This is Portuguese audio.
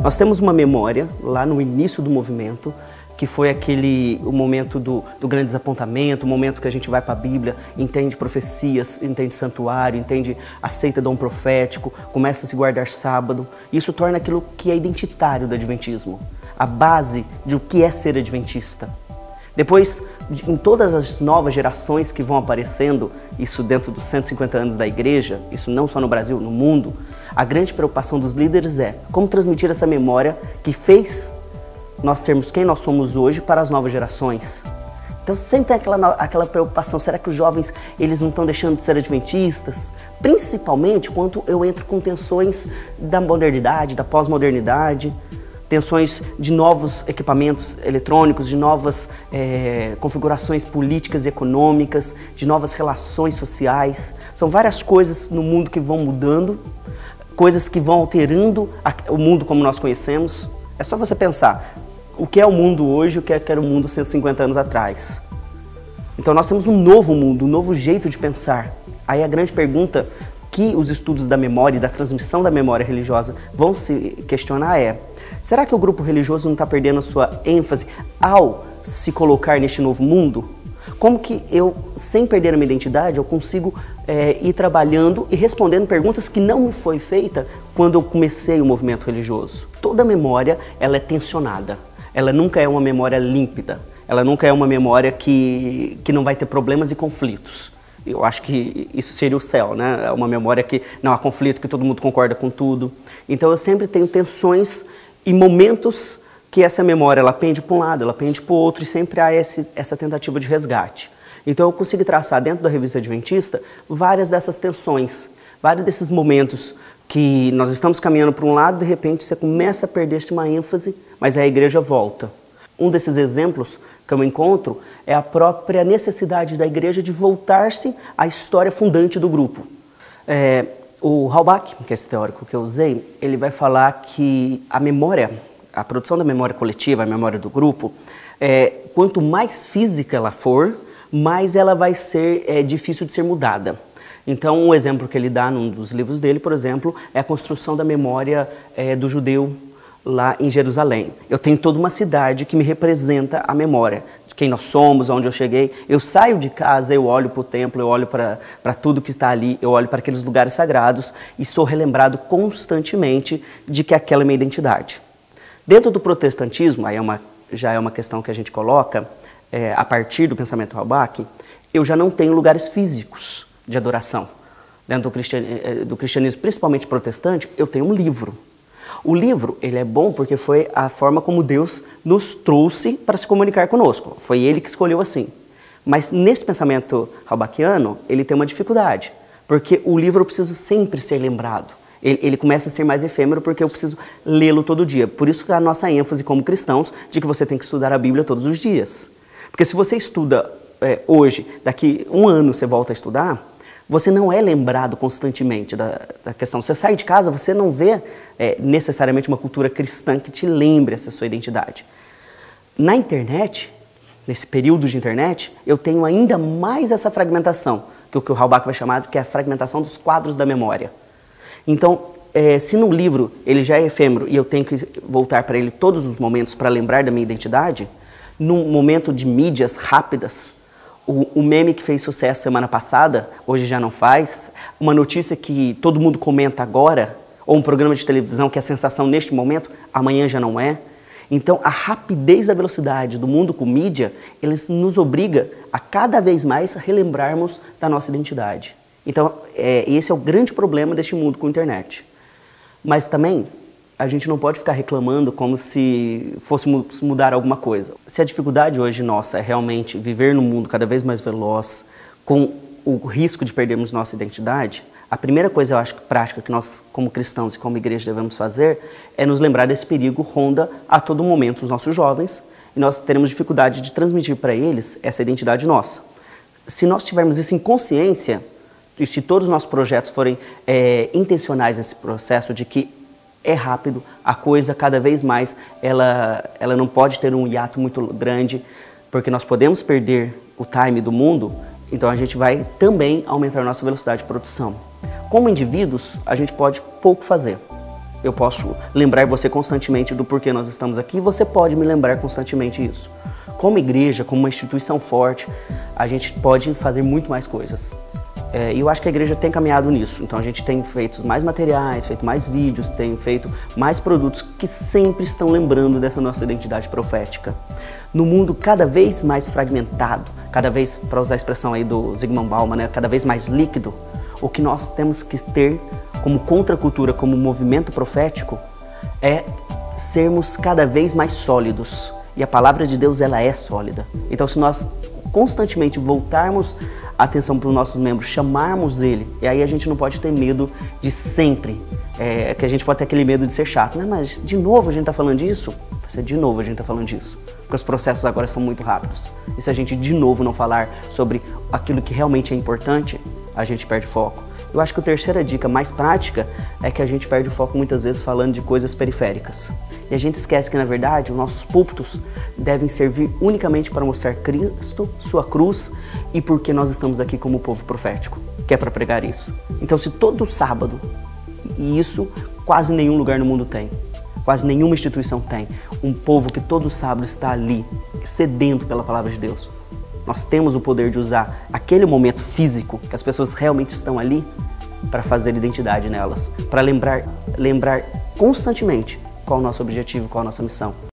Nós temos uma memória lá no início do movimento, que foi o momento do grande desapontamento, o momento que a gente vai para a Bíblia, entende profecias, entende santuário, aceita dom profético, começa a se guardar sábado. Isso torna aquilo que é identitário do adventismo, a base de o que é ser adventista. Depois, em todas as novas gerações que vão aparecendo, isso dentro dos 150 anos da igreja, isso não só no Brasil, no mundo, a grande preocupação dos líderes é como transmitir essa memória que fez nós sermos quem nós somos hoje para as novas gerações. Então sempre tem aquela preocupação, será que os jovens eles não estão deixando de ser adventistas? Principalmente quando eu entro com tensões da modernidade, da pós-modernidade, tensões de novos equipamentos eletrônicos, de novas configurações políticas e econômicas, de novas relações sociais. São várias coisas no mundo que vão mudando, coisas que vão alterando o mundo como nós conhecemos. É só você pensar o que é o mundo hoje e o que era o mundo 150 anos atrás. Então nós temos um novo mundo, um novo jeito de pensar. Aí a grande pergunta que os estudos da memória e da transmissão da memória religiosa vão se questionar é: será que o grupo religioso não está perdendo a sua ênfase ao se colocar neste novo mundo? Como que eu, sem perder a minha identidade, eu consigo ir trabalhando e respondendo perguntas que não me foi feita quando eu comecei o movimento religioso? Toda memória, ela é tensionada. Ela nunca é uma memória límpida. Ela nunca é uma memória que não vai ter problemas e conflitos. Eu acho que isso seria o céu, né? É uma memória que não há conflito, que todo mundo concorda com tudo. Então eu sempre tenho tensões e momentos que essa memória ela pende para um lado, ela pende para o outro e sempre há essa tentativa de resgate. Então eu consigo traçar dentro da Revista Adventista várias dessas tensões, vários desses momentos que nós estamos caminhando para um lado, de repente você começa a perder-se uma ênfase, mas a igreja volta. Um desses exemplos que eu encontro é a própria necessidade da igreja de voltar-se à história fundante do grupo. O Halbach, que é esse teórico que eu usei, ele vai falar que a memória, a produção da memória coletiva, a memória do grupo, quanto mais física ela for, mais ela vai ser difícil de ser mudada. Então, um exemplo que ele dá num dos livros dele, por exemplo, é a construção da memória do judeu lá em Jerusalém. Eu tenho toda uma cidade que me representa a memória de quem nós somos, onde eu cheguei. Eu saio de casa, eu olho para o templo, eu olho para tudo que está ali, eu olho para aqueles lugares sagrados e sou relembrado constantemente de que aquela é a minha identidade. Dentro do protestantismo, aí já é uma questão que a gente coloca, a partir do pensamento Halbach, eu já não tenho lugares físicos de adoração. Dentro do cristianismo, principalmente protestante, eu tenho um livro. O livro, ele é bom porque foi a forma como Deus nos trouxe para se comunicar conosco. Foi Ele que escolheu assim. Mas nesse pensamento halbachiano, ele tem uma dificuldade, porque o livro eu preciso sempre ser lembrado. Ele começa a ser mais efêmero porque eu preciso lê-lo todo dia. Por isso que a nossa ênfase como cristãos de que você tem que estudar a Bíblia todos os dias. Porque se você estuda hoje, daqui um ano você volta a estudar, você não é lembrado constantemente da questão. Você sai de casa, você não vê necessariamente uma cultura cristã que te lembre essa sua identidade. Na internet, nesse período de internet, eu tenho ainda mais essa fragmentação, que o Halbach vai chamar de que é a fragmentação dos quadros da memória. Então, se no livro ele já é efêmero e eu tenho que voltar para ele todos os momentos para lembrar da minha identidade, num momento de mídias rápidas, o meme que fez sucesso semana passada, hoje já não faz, uma notícia que todo mundo comenta agora, ou um programa de televisão que é a sensação neste momento, amanhã já não é. Então, a rapidez da velocidade do mundo com mídia, eles nos obriga a cada vez mais relembrarmos da nossa identidade. Então, esse é o grande problema deste mundo com a internet. Mas também, a gente não pode ficar reclamando como se fôssemos mudar alguma coisa. Se a dificuldade hoje nossa é realmente viver num mundo cada vez mais veloz, com o risco de perdermos nossa identidade, a primeira coisa, eu acho, prática que nós, como cristãos e como igreja, devemos fazer é nos lembrar desse perigo ronda a todo momento os nossos jovens e nós teremos dificuldade de transmitir para eles essa identidade nossa. Se nós tivermos isso em consciência, e se todos os nossos projetos forem intencionais nesse processo de que é rápido, a coisa cada vez mais, ela não pode ter um hiato muito grande, porque nós podemos perder o time do mundo, então a gente vai também aumentar a nossa velocidade de produção. Como indivíduos, a gente pode pouco fazer. Eu posso lembrar você constantemente do porquê nós estamos aqui e você pode me lembrar constantemente isso. Como igreja, como uma instituição forte, a gente pode fazer muito mais coisas. E eu acho que a igreja tem caminhado nisso. Então a gente tem feito mais materiais, feito mais vídeos, tem feito mais produtos que sempre estão lembrando dessa nossa identidade profética. No mundo cada vez mais fragmentado, cada vez, para usar a expressão aí do Zygmunt Bauman, né, cada vez mais líquido, o que nós temos que ter como contracultura, como movimento profético, é sermos cada vez mais sólidos. E a palavra de Deus, ela é sólida. Então, se nós constantemente voltarmos a atenção para os nossos membros, chamarmos ele, e aí a gente não pode ter medo de sempre, que a gente pode ter aquele medo de ser chato. Né? Mas de novo a gente está falando disso? De novo a gente está falando disso. Porque os processos agora são muito rápidos. E se a gente de novo não falar sobre aquilo que realmente é importante, a gente perde foco. Eu acho que a terceira dica mais prática é que a gente perde o foco muitas vezes falando de coisas periféricas. E a gente esquece que, na verdade, os nossos púlpitos devem servir unicamente para mostrar Cristo, sua cruz e porque nós estamos aqui como povo profético, que é para pregar isso. Então, se todo sábado, e isso quase nenhum lugar no mundo tem, quase nenhuma instituição tem, um povo que todo sábado está ali, sedento pela palavra de Deus, nós temos o poder de usar aquele momento físico, que as pessoas realmente estão ali, para fazer identidade nelas, para lembrar constantemente qual é o nosso objetivo, qual é a nossa missão.